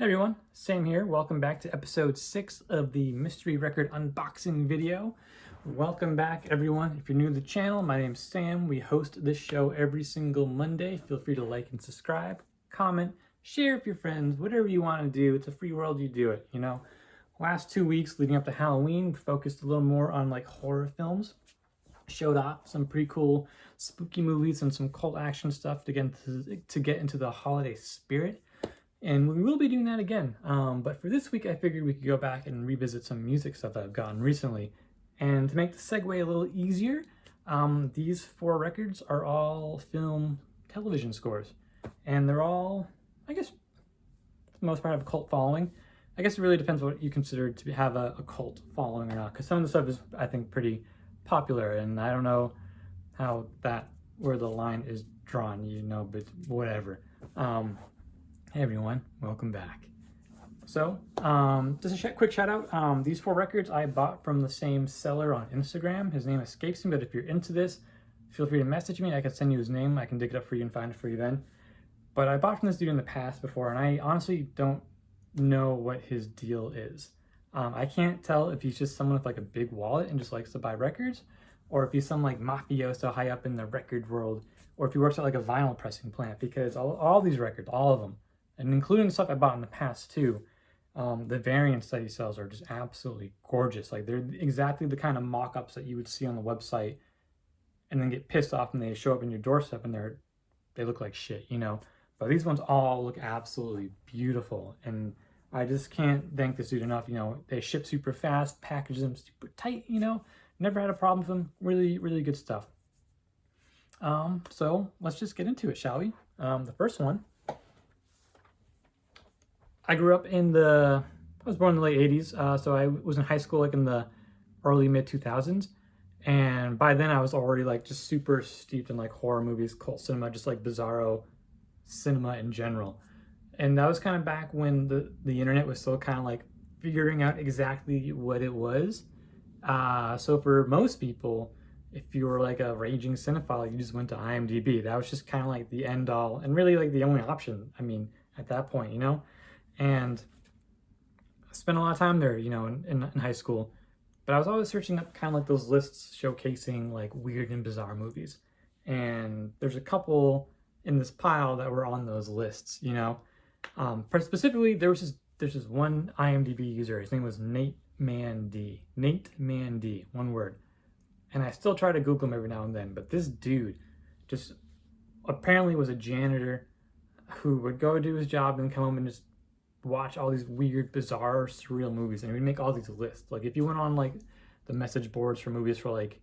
Hey everyone, Sam here. Welcome back to episode 6 of the mystery record unboxing video. Welcome back everyone. If you're new to the channel, my name's Sam. We host this show every single Monday. Feel free to like and subscribe, comment, share with your friends, whatever you want to do. It's a free world, you do it, you know. Last 2 weeks leading up to Halloween, we focused a little more on like horror films. Showed off some pretty cool spooky movies and some cult action stuff to get into the holiday spirit. And we will be doing that again. But for this week, I figured we could go back and revisit some music stuff that I've gotten recently. And to make the segue a little easier, these 4 records are all film television scores. And they're all, I guess, for the most part, have a cult following. I guess it really depends what you consider to have a cult following or not. Because some of the stuff is, I think, pretty popular. And I don't know where the line is drawn, you know, but whatever. Hey everyone, welcome back. So, just a quick shout out. These 4 records I bought from the same seller on Instagram. His name escapes me, but if you're into this, feel free to message me. I can send you his name. I can dig it up for you and find it for you then. But I bought from this dude in the past before, and I honestly don't know what his deal is. I can't tell if he's just someone with like a big wallet and just likes to buy records, or if he's some like mafioso high up in the record world, or if he works at like a vinyl pressing plant, because all these records, all of them, and including stuff I bought in the past too, the variants that he sells are just absolutely gorgeous. Like they're exactly the kind of mock-ups that you would see on the website and then get pissed off when they show up in your doorstep and they look like shit, you know. But these ones all look absolutely beautiful, and I just can't thank this dude enough. You know, they ship super fast, package them super tight, you know. Never had a problem with them. Really, really good stuff. So let's just get into it, shall we? The first one, I grew up I was born in the late 80s, so I was in high school like in the early mid 2000s, and by then I was already like just super steeped in like horror movies, cult cinema, just like bizarro cinema in general. And that was kind of back when the internet was still kind of like figuring out exactly what it was. So for most people, if you were like a raging cinephile, you just went to IMDb. That was just kind of like the end all and really like the only option, I mean, at that point, you know. And I spent a lot of time there, you know, in high school. But I was always searching up kind of like those lists showcasing like weird and bizarre movies. And there's a couple in this pile that were on those lists, you know. Specifically, there's this one IMDb user. His name was Nate Man D. Nate Man D, one word. And I still try to Google him every now and then. But this dude just apparently was a janitor who would go do his job and come home and just watch all these weird, bizarre, surreal movies, and we'd make all these lists. Like if you went on like the message boards for movies for like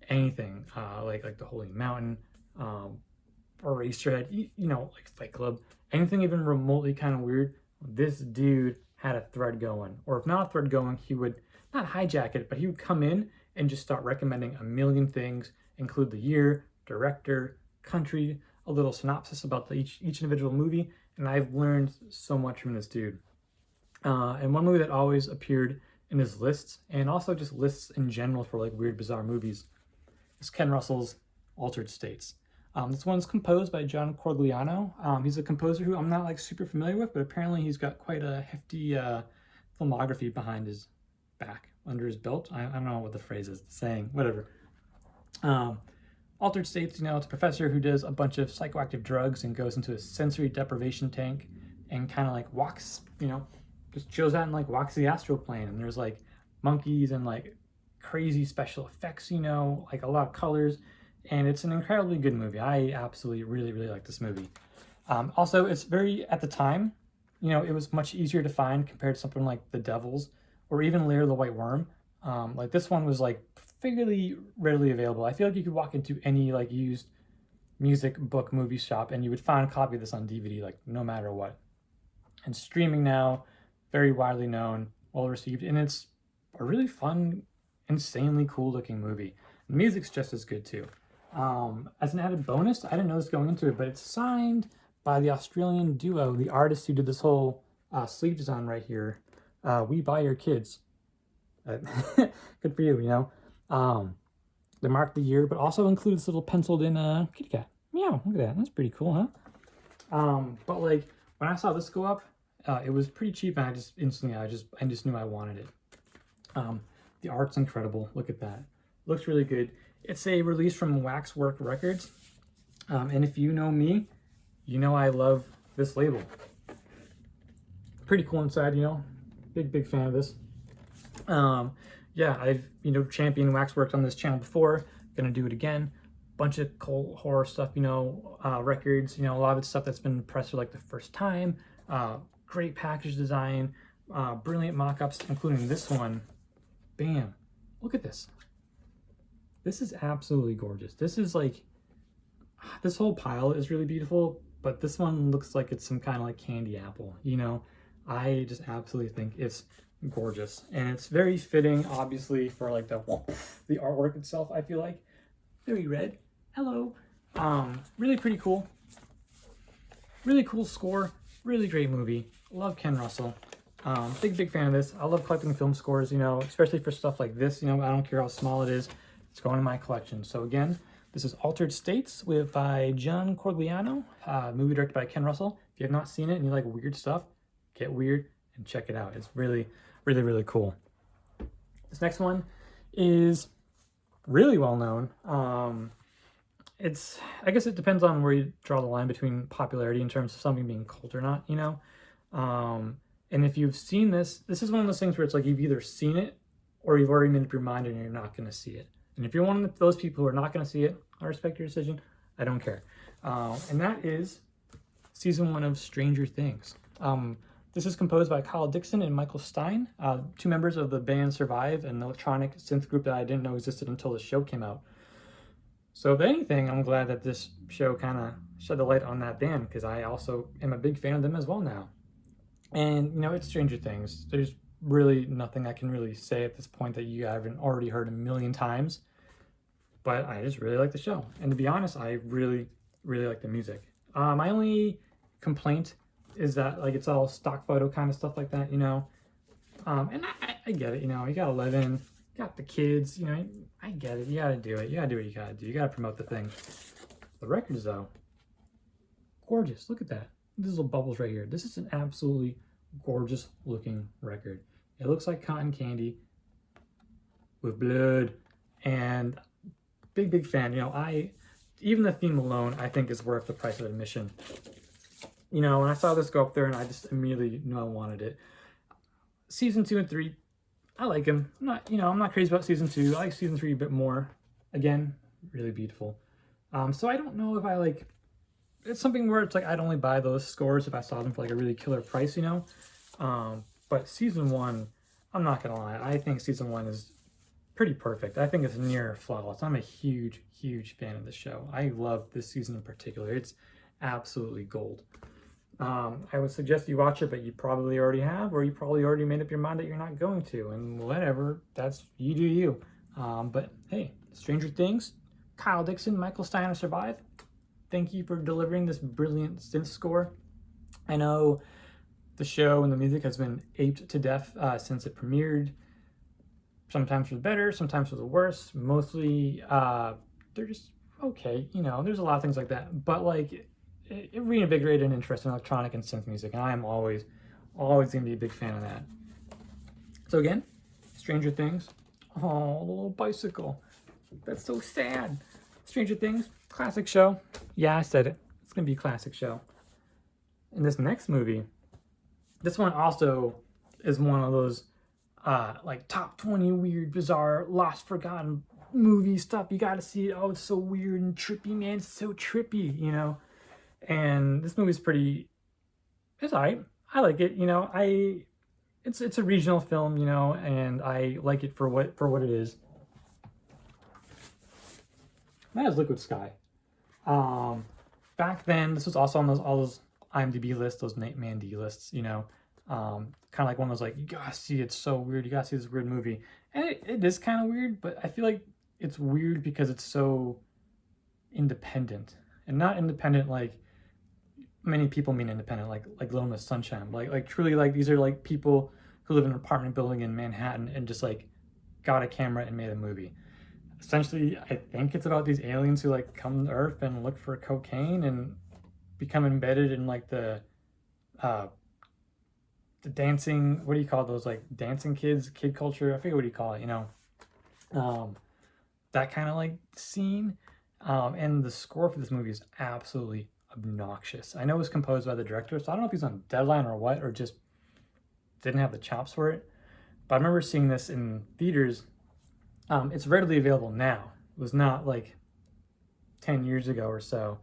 anything, like the Holy Mountain, or Eraserhead, you know, like Fight Club, anything even remotely kind of weird, this dude had a thread going. Or if not a thread going, he would not hijack it, but he would come in and just start recommending a million things, include the year, director, country, a little synopsis about each individual movie. And I've learned so much from this dude. And one movie that always appeared in his lists, and also just lists in general for like weird, bizarre movies, is Ken Russell's Altered States. This one's composed by John Corgliano. He's a composer who I'm not like super familiar with, but apparently he's got quite a hefty filmography behind his back, under his belt. I don't know what the phrase is, the saying, whatever. Altered States, you know, it's a professor who does a bunch of psychoactive drugs and goes into a sensory deprivation tank and kind of like walks, you know, just chills out and like walks the astral plane. And there's like monkeys and like crazy special effects, you know, like a lot of colors. And it's an incredibly good movie. I absolutely really, really like this movie. Also, it's very, at the time, you know, it was much easier to find compared to something like The Devils or even Lair of the White Worm. Like this one was like fairly readily available. I feel like you could walk into any like used music book movie shop and you would find a copy of this on DVD, like no matter what. And streaming now, very widely known, well received, and it's a really fun, insanely cool looking movie. The music's just as good too. As an added bonus, I didn't know this going into it, but it's signed by the Australian duo, the artist who did this whole sleeve design right here. We Buy Your Kids. Good for you, you know. They mark the year, but also include this little penciled in kitty cat. Meow, look at that. That's pretty cool, huh? But like when I saw this go up, It was pretty cheap, and I just instantly, I just knew I wanted it. The art's incredible. Look at that. Looks really good. It's a release from Waxwork Records. And if you know me, you know I love this label. Pretty cool inside, you know. Big fan of this. Yeah, I've, you know, championed Waxworks on this channel before. Gonna do it again. Bunch of cult horror stuff, you know, records, you know, a lot of it's stuff that's been pressed for like the first time. Great package design, brilliant mock-ups, including this one. Bam. Look at this. This is absolutely gorgeous. This is like, this whole pile is really beautiful, but this one looks like it's some kind of like candy apple, you know? I just absolutely think it's gorgeous. And it's very fitting, obviously, for like the artwork itself, I feel like. Very red. Hello. Really pretty cool. Really cool score. Really great movie. Love Ken Russell. Big fan of this. I love collecting film scores, you know, especially for stuff like this. You know, I don't care how small it is. It's going in my collection. So again, this is Altered States by John Corgliano, movie directed by Ken Russell. If you have not seen it and you like weird stuff, get weird and check it out. It's really cool. This next one is really well known. I guess it depends on where you draw the line between popularity in terms of something being cult or not, you know? And if you've seen this is one of those things where it's like you've either seen it or you've already made up your mind and you're not going to see it. And if you're one of those people who are not going to see it, I respect your decision. I don't care. And that is season 1 of Stranger Things. This is composed by Kyle Dixon and Michael Stein, 2 members of the band Survive, an electronic synth group that I didn't know existed until the show came out. So if anything, I'm glad that this show kind of shed the light on that band, because I also am a big fan of them as well now. And, you know, it's Stranger Things. There's really nothing I can really say at this point that you haven't already heard a million times. But I just really like the show. And to be honest, I really like the music. My only complaint is that, like, it's all stock photo kind of stuff like that, you know. And I get it, you know. You got 11, got the kids, you know. I get it. You got to do it. You got to do what you got to do. You got to promote the thing. The records, though, gorgeous. Look at that. These little bubbles right here. This is an absolutely gorgeous looking record. It looks like cotton candy with blood, and big fan. You know, even the theme alone, I think, is worth the price of admission. You know, when I saw this go up there, and I just immediately knew I wanted it. Season 2 and 3, I like them. I'm not crazy about season 2. I like season 3 a bit more. Again, really beautiful. So I don't know if I like. It's something where it's like I'd only buy those scores if I saw them for like a really killer price, you know. But season 1, I'm not gonna lie, I think season 1 is pretty perfect. I think it's near flawless. I'm a huge fan of the show. I love this season in particular. It's absolutely gold. I would suggest you watch it, but you probably already have, or you probably already made up your mind that you're not going to, and whatever, that's, you do you. But hey, Stranger Things, Kyle Dixon, Michael Steiner Survive. Thank you for delivering this brilliant synth score. I know the show and the music has been aped to death since it premiered. Sometimes for the better, sometimes for the worse. Mostly, they're just okay. You know, there's a lot of things like that. But like, it reinvigorated an interest in electronic and synth music, and I am always going to be a big fan of that. So again, Stranger Things. Oh, the little bicycle. That's so sad. Stranger Things, classic show. Yeah, I said it. It's going to be a classic show. And this next movie, this one also is one of those like top 20 weird, bizarre, lost, forgotten movie stuff. You got to see it. Oh, it's so weird and trippy, man. It's so trippy, you know. And this movie's it's alright. I like it, you know. It's a regional film, you know, and I like it for what it is. That is Liquid Sky. Back then, this was also on all those IMDb lists, those Nate Mandy lists, you know. Kind of like one of those, like, you gotta see, it's so weird, you gotta see this weird movie. And it is kind of weird, but I feel like it's weird because it's so independent. And not independent like many people mean independent, like Little Miss Sunshine. Like truly, like, these are like people who live in an apartment building in Manhattan and just like got a camera and made a movie. Essentially, I think it's about these aliens who like come to Earth and look for cocaine and become embedded in like the the dancing, what do you call those, like dancing kids, kid culture? I forget what you call it, you know, that kind of like scene. And the score for this movie is absolutely obnoxious. I know it was composed by the director, so I don't know if he's on deadline or what, or just didn't have the chops for it. But I remember seeing this in theaters. It's readily available now. It was not like 10 years ago or so,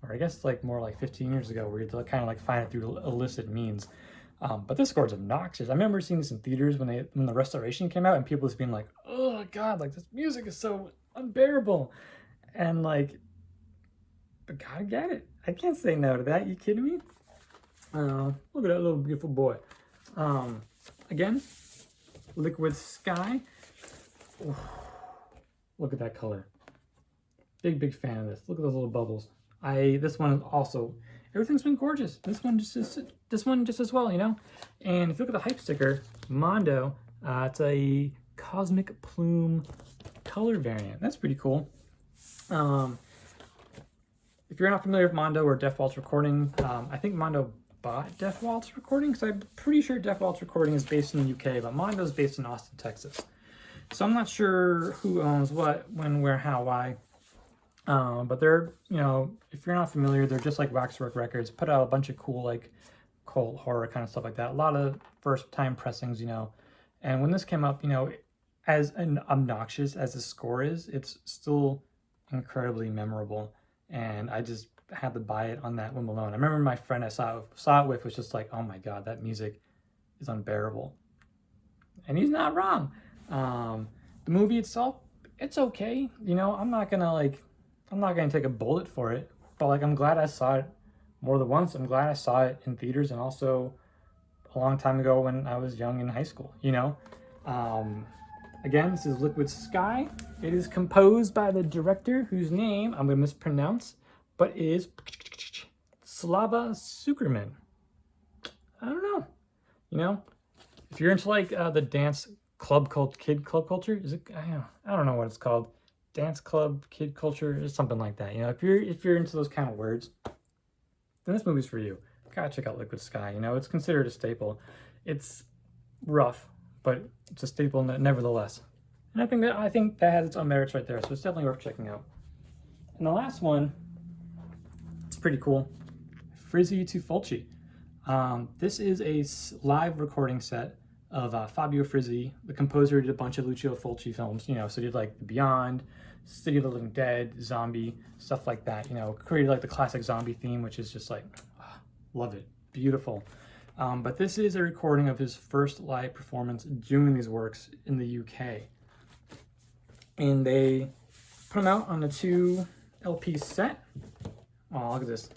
or I guess like more like 15 years ago, where you had to kind of like find it through illicit means. But this score is obnoxious. I remember seeing this in theaters when the restoration came out, and people just being like, "Oh God, like this music is so unbearable," and like, but gotta get it. I can't say no to that. You kidding me? Look at that little beautiful boy. Again, Liquid Sky. Ooh, look at that color. Big fan of this. Look at those little bubbles. This one is also, everything's been gorgeous. This one just as well, you know. And if you look at the hype sticker, Mondo, it's a cosmic plume color variant. That's pretty cool. If you're not familiar with Mondo or Deaf Waltz Recording, I think Mondo bought Deaf Waltz Recording, because I'm pretty sure Deaf Waltz Recording is based in the UK, but Mondo is based in Austin, Texas. So I'm not sure who owns what, when, where, how, why. But they're, you know, if you're not familiar, they're just like Waxwork Records, put out a bunch of cool, like, cult horror kind of stuff like that. A lot of first-time pressings, you know. And when this came up, you know, as obnoxious as the score is, it's still incredibly memorable. And I just had to buy it on that whim alone. I remember my friend I saw it with was just like, "Oh my God, that music is unbearable." And he's not wrong. The movie itself, it's okay. You know, I'm not gonna take a bullet for it, but like, I'm glad I saw it more than once. I'm glad I saw it in theaters, and also a long time ago when I was young in high school, you know. Again, this is Liquid Sky. It is composed by the director, whose name I'm gonna mispronounce, but is Slava Sukerman. I don't know. You know, if you're into like the dance kid club culture, is it? I don't know what it's called. Dance club kid culture or something like that. You know, if you're into those kind of words, then this movie's for you. Gotta check out Liquid Sky. You know, it's considered a staple. It's rough, but it's a staple nevertheless. And I think that has its own merits right there. So it's definitely worth checking out. And the last one, it's pretty cool. Frizzi to Fulci. This is a live recording set of Fabio Frizzi, the composer. Did a bunch of Lucio Fulci films, you know, so he did like The Beyond, City of the Living Dead, Zombie, stuff like that, you know, created like the classic zombie theme, which is just like, love it, beautiful. But this is a recording of his first live performance doing these works in the UK. And they put them out on a 2 LP set. Oh, look at this.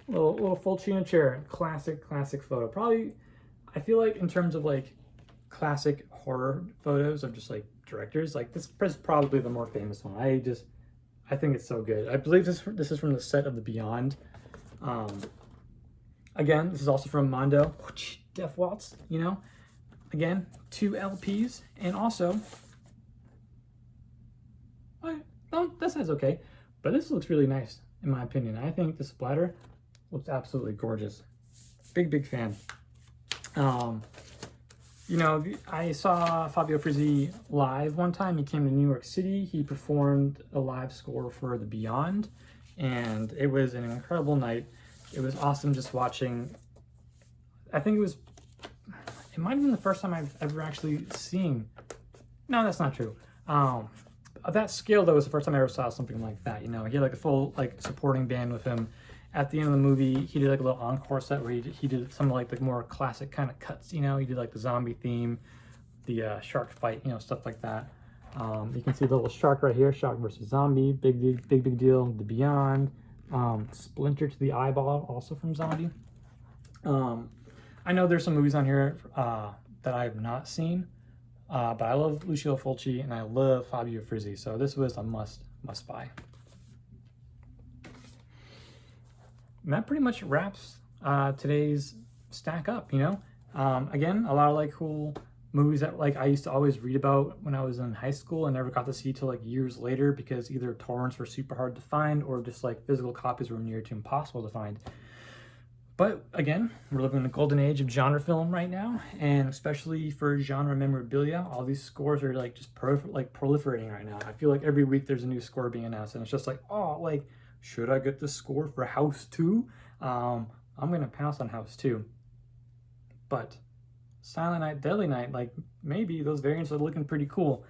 Little Fulci in a chair. Classic photo. Probably, I feel like in terms of like classic horror photos of just like directors, like this is probably the more famous one. I think it's so good. I believe this is from the set of The Beyond. Again, this is also from Mondo, Deaf Waltz, you know. Again, 2 LPs, and also, no, this is okay, but this looks really nice in my opinion. I think the splatter looks absolutely gorgeous. Big fan. You know, I saw Fabio Frizzi live one time. He came to New York City. He performed a live score for The Beyond, and it was an incredible night. It was awesome just watching. I think it might have been the first time I've ever actually seen. No, that's not true. Of that scale, that was the first time I ever saw something like that. You know, he had like a full like supporting band with him. At the end of the movie, he did like a little encore set where he did some like the more classic kind of cuts. You know, he did like the zombie theme, the shark fight, you know, stuff like that. You can see the little shark right here, shark versus zombie, big deal. The Beyond. Splinter to the Eyeball, also from Zombie. I know there's some movies on here that I have not seen, but I love Lucio Fulci and I love Fabio Frizzi, so this was a must buy. And that pretty much wraps today's stack up. You know, again, a lot of like cool movies that like I used to always read about when I was in high school and never got to see till like years later because either torrents were super hard to find or just like physical copies were near to impossible to find. But again, we're living in the golden age of genre film right now, and especially for genre memorabilia, all these scores are like just proliferating right now. I feel like every week there's a new score being announced, and it's just like, oh, like, should I get the score for House 2? I'm gonna pass on House 2. But Silent Night, Deadly Night, like maybe those variants are looking pretty cool.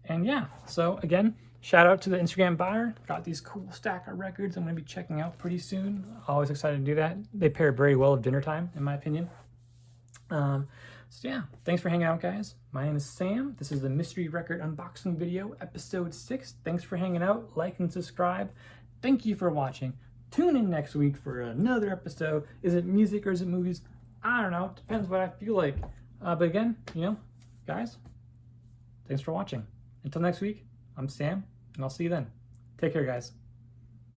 And yeah, so again, shout out to the Instagram buyer. Got these cool stack of records I'm going to be checking out pretty soon. Always excited to do that. They pair very well with dinner time, in my opinion. So yeah, thanks for hanging out, guys. My name is Sam. This is the Mystery Record Unboxing video, episode 6. Thanks for hanging out. Like and subscribe. Thank you for watching. Tune in next week for another episode. Is it music or is it movies? I don't know. It depends what I feel like. But again, guys, thanks for watching. Until next week, I'm Sam, and I'll see you then. Take care, guys.